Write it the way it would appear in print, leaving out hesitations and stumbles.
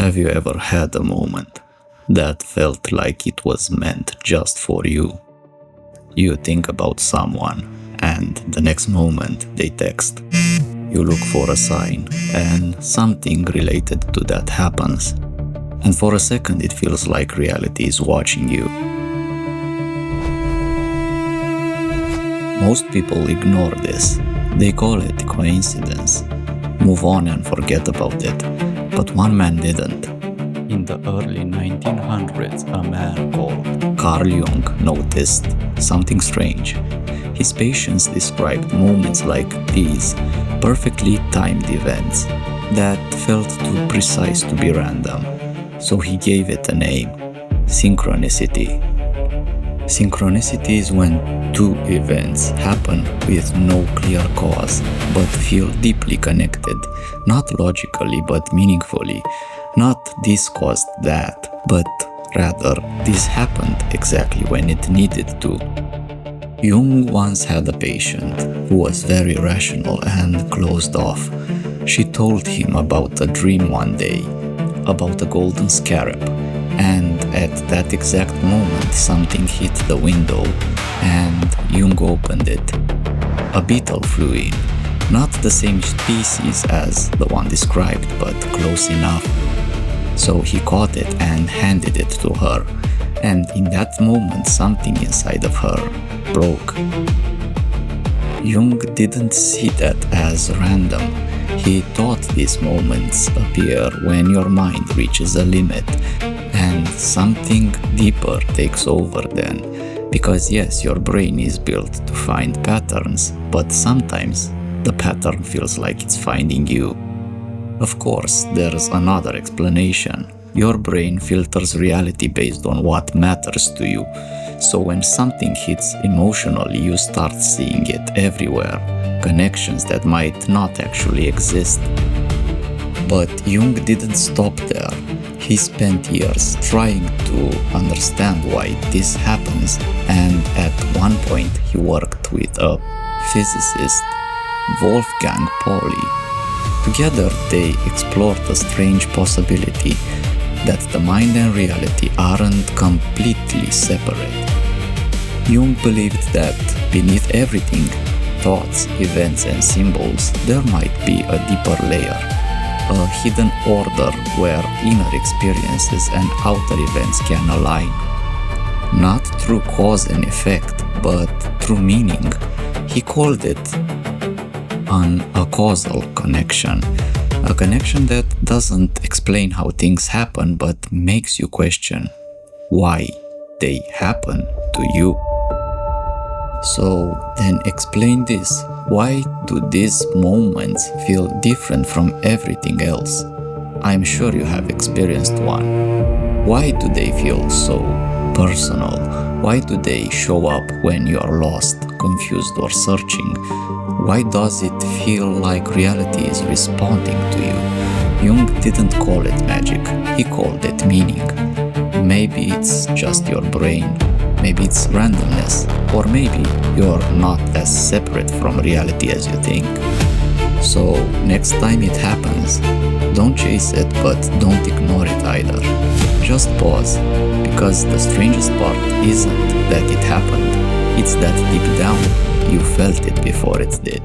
Have you ever had a moment that felt like it was meant just for you? You think about someone and the next moment they text. You look for a sign and something related to that happens. And for a second it feels like reality is watching you. Most people ignore this. They call it coincidence. Move on and forget about it. But one man didn't. In the early 1900s, a man called Carl Jung noticed something strange. His patients described moments like these, perfectly timed events that felt too precise to be random. So he gave it a name: synchronicity. Synchronicity is when two events happen with no clear cause, but feel deeply connected, not logically but meaningfully. Not this caused that, but rather this happened exactly when it needed to. Jung once had a patient who was very rational and closed off. She told him about a dream one day, about a golden scarab, and at that exact moment something hit the window and Jung opened it. A beetle flew in, not the same species as the one described, but close enough. So he caught it and handed it to her, and in that moment something inside of her broke. Jung didn't see that as random. He thought these moments appear when your mind reaches a limit and something deeper takes over then. Because yes, your brain is built to find patterns, but sometimes the pattern feels like it's finding you. Of course, there's another explanation. Your brain filters reality based on what matters to you. So when something hits emotionally, you start seeing it everywhere, connections that might not actually exist. But Jung didn't stop there. He spent years trying to understand why this happens, and at one point he worked with a physicist, Wolfgang Pauli. Together they explored a strange possibility that the mind and reality aren't completely separate. Jung believed that beneath everything, thoughts, events and symbols, there might be a deeper layer, a hidden order where inner experiences and outer events can align. Not through cause and effect, but through meaning. He called it a causal connection. A connection that doesn't explain how things happen, but makes you question why they happen to you. So then explain this. Why do these moments feel different from everything else? I'm sure you have experienced one. Why do they feel so personal? Why do they show up when you are lost, confused or searching? Why does it feel like reality is responding to you? Jung didn't call it magic, he called it meaning. Maybe it's just your brain, maybe it's randomness, or maybe you're not as separate from reality as you think. So next time it happens, don't chase it, but don't ignore it either. Just pause, because the strangest part isn't that it happened, it's that deep down you felt it before it did.